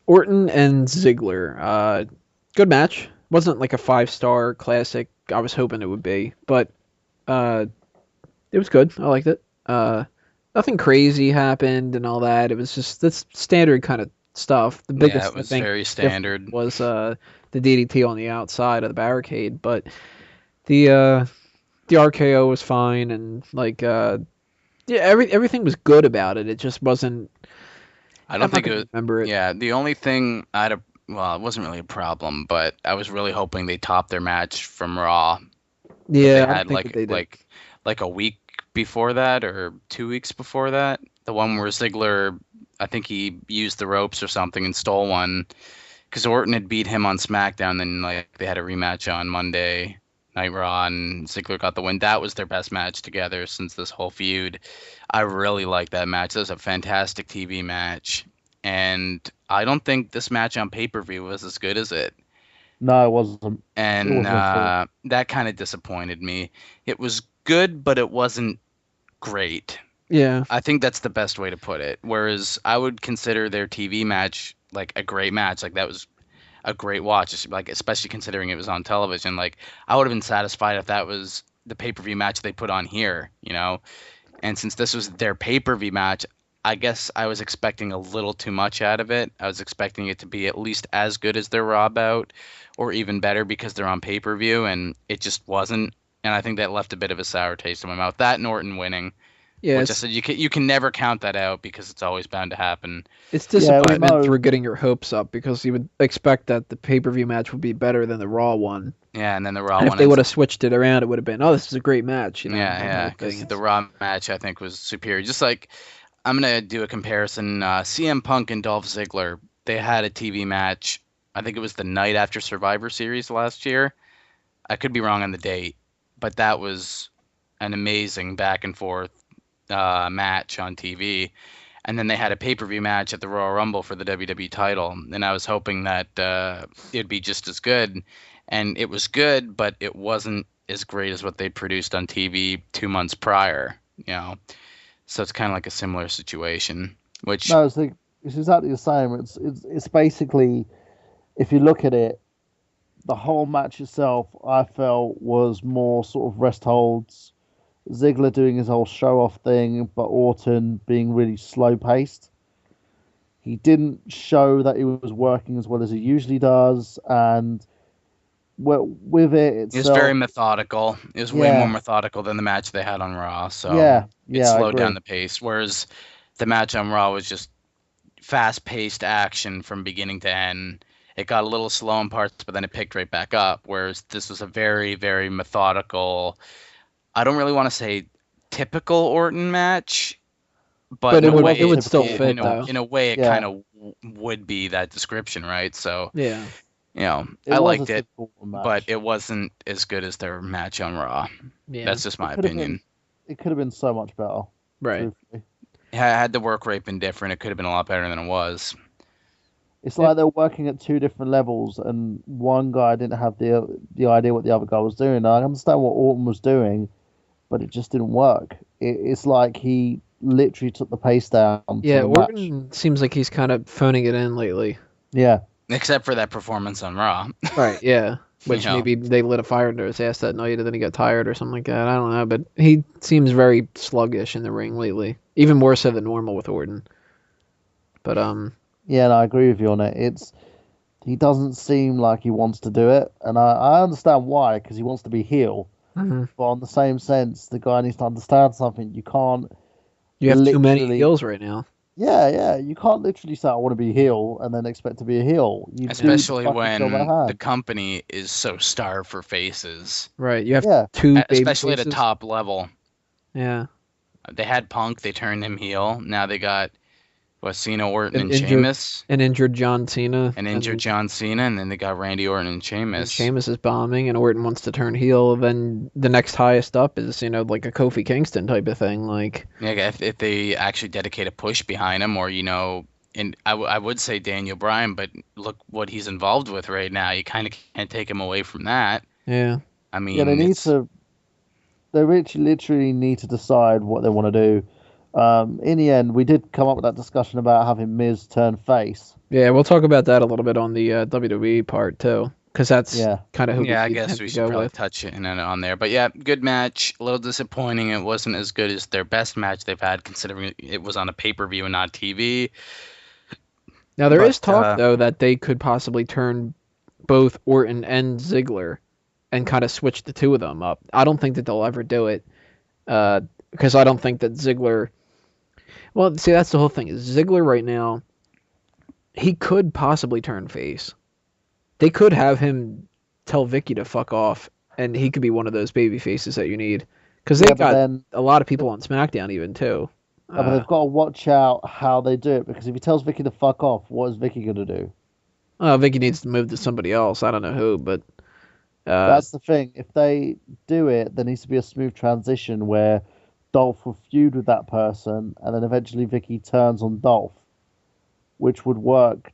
Orton and Ziggler. Good match. Wasn't like a 5-star classic. I was hoping it would be, but uh, it was good. I liked it. Nothing crazy happened and all that. It was just that's standard kind of stuff. The Yeah, it biggest I was think very difference standard. was the DDT on the outside of the barricade, but the uh, the RKO was fine and like yeah, everything was good about it. It just wasn't. I I'm don't not think it gonna was. remember it. Yeah, the only thing I had a well, it wasn't really a problem, but I was really hoping they topped their match from Raw that they Yeah, I don't had think that they did. like a week before that or 2 weeks before that. The one where Ziggler, I think he used the ropes or something and stole one because Orton had beat him on SmackDown. Then like they had a rematch on Monday Night Raw, and Ziggler got the win. That was their best match together since this whole feud. I really liked that match. That was a fantastic TV match, and I don't think this match on pay-per-view was as good as it. No, it wasn't. It And wasn't at all. that kind of disappointed me. It was good, but it wasn't great. Yeah, I think that's the best way to put it. Whereas I would consider their TV match like a great match. Like that was a great watch. Like especially considering it was on television. Like I would have been satisfied if that was the pay-per-view match they put on here, you know. And since this was their pay-per-view match, I guess I was expecting a little too much out of it. I was expecting it to be at least as good as their Raw bout, or even better because they're on pay-per-view, and it just wasn't. And I think that left a bit of a sour taste in my mouth. That Norton winning, yeah. which I said you can never count that out because it's always bound to happen. It's Yeah, it was But disappointment no. through getting your hopes up because you would expect that the pay-per-view match would be better than the Raw one. yeah, and then the Raw And if one they would ends. have switched it around, it would have been, oh, this is a great match, Yeah, that yeah, whole thing. because the Raw match I think was superior. Just like I'm gonna do a comparison. CM Punk and Dolph Ziggler, they had a TV match. I think it was the night after Survivor Series last year. I could be wrong on the date, but that was an amazing back and forth match on TV. And then they had a pay-per-view match at the Royal Rumble for the WWE title, and I was hoping that it'd be just as good. And it was good, but it wasn't as great as what they produced on TV 2 months prior. You know, so it's kind of like a similar situation. Which, No, it's exactly the same. It's basically, if you look at it, the whole match itself, I felt was more sort of rest holds. Ziggler doing his whole show off thing, but Orton being really slow paced. He didn't show that he was working as well as he usually does, and with it it was very itself, methodical. It was way more yeah, methodical than the match they had on Raw, so yeah, it yeah, I slowed down agree. the pace. Whereas the match on Raw was just fast-paced action from beginning to end. It got a little slow in parts, but then it picked right back up. Whereas this was a very, very methodical. I don't really want to say typical Orton match, but But in it a It would was it a way, would it, still typical in Orton fit a though. match. in a way, it kind Yeah, of would be that description, right? So, Yeah. I it was a liked it, typical Orton but match. it wasn't as good as their match on Raw. Yeah. That's just It my could have been, opinion. it could have been so much better, Right. truthfully. Had the work rate been different, it could have been a lot better than it was. It's Yeah. like they're working at two different levels, and one guy didn't have the idea what the other guy was doing. I understand what Orton was doing, but it just didn't work. It's like he literally took the pace down for Yeah, the match. Orton seems like he's kind of phoning it in lately. Yeah, Except for that performance on Raw. Right, yeah. you Which know, maybe they lit a fire under his ass that night and then he got tired or something like that. I don't know, but he seems very sluggish in the ring lately. Even more so than normal with Orton. But yeah, and I agree with you on it. It's he doesn't seem like he wants to do it, and I understand why because he wants to be heel. mhm. But on the same sense, the guy needs to understand something. You can't You have too many literally, heels right now. yeah, yeah, you can't literally say I want to be heel and then expect to be a heel. You do the especially fucking job at when the hand. company is so starved for faces, Right, you have Yeah, two baby especially at a faces. top level. Yeah. They had Punk, they turned him heel. Now they got Cena, Orton, An and injured Sheamus, an injured John Cena and injured and John Cena, and then they got Randy Orton and Sheamus. Sheamus is bombing and Orton wants to turn heel. Then the next highest up is, like a Kofi Kingston type of thing. Like, Yeah, if they actually dedicate a push behind him, or and I would say Daniel Bryan, but look what he's involved with right now. You kind of can't take him away from that. yeah. yeah, they I mean, need it's to. They literally need to decide what they want to do. In the end, we did come up with that discussion about having Miz turn face. Yeah, we'll talk about that a little bit on the WWE part too, because that's Yeah. kind of who Yeah, I we guess tend we to should go probably with. touch it on there. But yeah, good match. A little disappointing. It wasn't as good as their best match they've had, considering it was on a pay-per-view and not TV. Now there But is talk though that they could possibly turn both Orton and Ziggler and kind of switch the two of them up. I don't think that they'll ever do it, because I don't think that Ziggler. Well, see, that's the whole thing. Is Ziggler right now? He could possibly turn face. They could have him tell Vicky to fuck off, and he could be one of those baby faces that you need. Because they Yeah, but got then a lot of people on SmackDown even too. but they've got to watch out how they do it, because if he tells Vicky to fuck off, what is Vicky going to do? Vicky needs to move to somebody else. I don't know who, but That's the thing. If they do it, there needs to be a smooth transition where Dolph will feud with that person, and then eventually Vicky turns on Dolph, which would work,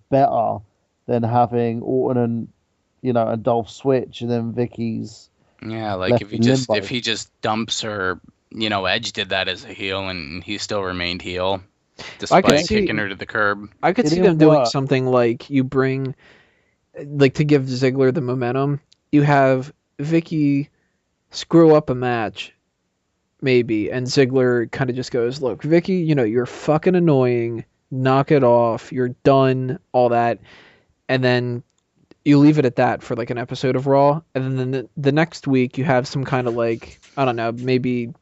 better than having Orton and Dolph switch, and then Vicky's yeah, like left in limbo. if he just dumps her, Edge did that as a heel and he still remained heel despite kicking her to the curb. I could It see didn't them doing work. something like you bring, like to give Ziggler the momentum. You have Vicky screw up a match, maybe, and Ziggler kind of just goes, "Look, Vicky, you're fucking annoying. Knock it off. You're done. All that," and then you leave it at that for like an episode of Raw, and then the next week you have some kind of like, I don't know, maybe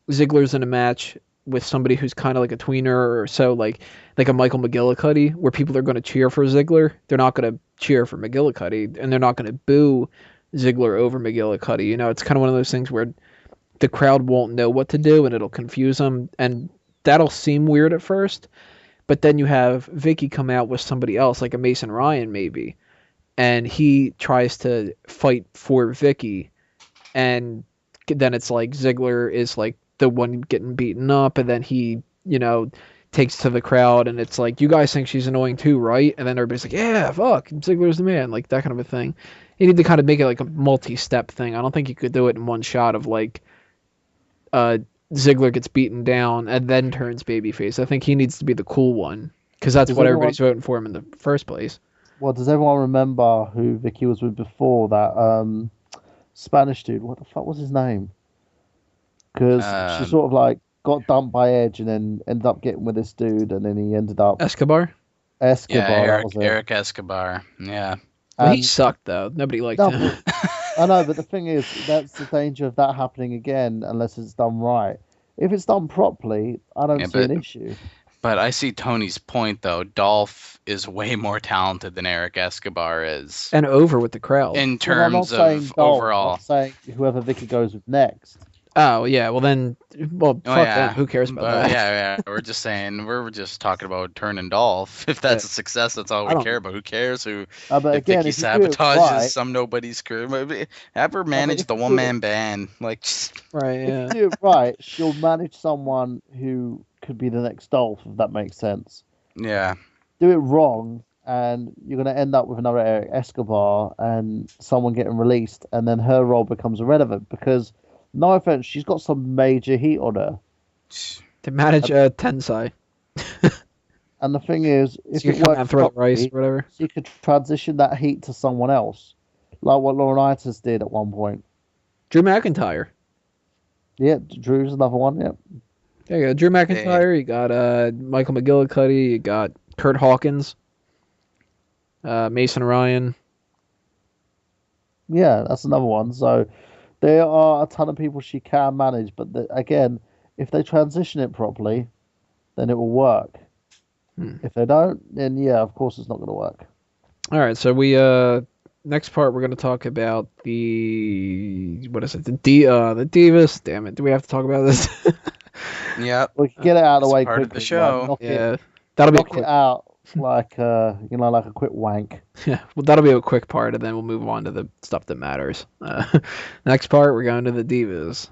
Ziggler's in a match with somebody who's kind of like a tweener or so, like a Michael McGillicuddy, where people are going to cheer for Ziggler. They're not going to cheer for McGillicuddy, and they're not going to boo Ziggler over McGillicuddy. It's kind of one of those things where the crowd won't know what to do, and it'll confuse them, and that'll seem weird at first. But then you have Vicky come out with somebody else, like a Mason Ryan maybe, and he tries to fight for Vicky, and then it's like Ziggler is like the one getting beaten up, and then he, takes to the crowd, and it's like, you guys think she's annoying too, right? And then everybody's like, yeah, fuck, Ziggler's the man, like that kind of a thing. You need to kind of make it like a multi-step thing. I don't think you could do it in one shot of like, Ziggler gets beaten down and then turns babyface. I think he needs to be the cool one, because that's what everybody's voting for him in the first place. Well, does everyone remember who Vicky was with before that? Spanish dude. What the fuck was his name? Because she sort of like got dumped by Edge and then ended up getting with this dude, and then he ended up Escobar. Yeah, that was it. Eric Escobar. Yeah. Well, he sucked though. Nobody liked him. I know, but the thing is, that's the danger of that happening again unless it's done right. If it's done properly, I don't see an issue. But I see Tony's point, though. Dolph is way more talented than Eric Escobar is. And over with the crowd. In terms of Dolph, overall. I'm saying whoever Vicky goes with next. Oh, yeah. Well, then, fuck them. Who cares about that? Yeah. We're just talking about turning Dolph. If that's a success, that's all we care about. Who cares who but if again, Vicky if sabotages some nobody's career? Have her manage the one-man band. Right, yeah. If you do it right, she'll manage someone who could be the next Dolph, if that makes sense. Yeah. Do it wrong, and you're going to end up with another Eric Escobar and someone getting released, and then her role becomes irrelevant because, no offense, she's got some major heat on her. To manage Tensai. And the thing is, if you it works throw properly, rice or whatever, she could transition that heat to someone else, like what Laurinaitis did at one point. Drew McIntyre. Yeah, Drew's another one. Yeah. There you go. Drew McIntyre. You got Michael McGillicuddy. You got Kurt Hawkins. Mason Ryan. Yeah, that's another one. So there are a ton of people she can manage, but again, if they transition it properly, then it will work. If they don't, then yeah, of course it's not going to work. All right, so we next part we're going to talk about the the Divas. Damn it, do we have to talk about this? Yeah, we can get it out of the way part quickly. Of the show. That'll be knock it out like like a quick wank. Yeah, well, that'll be a quick part, and then we'll move on to the stuff that matters. Next part, we're going to the Divas.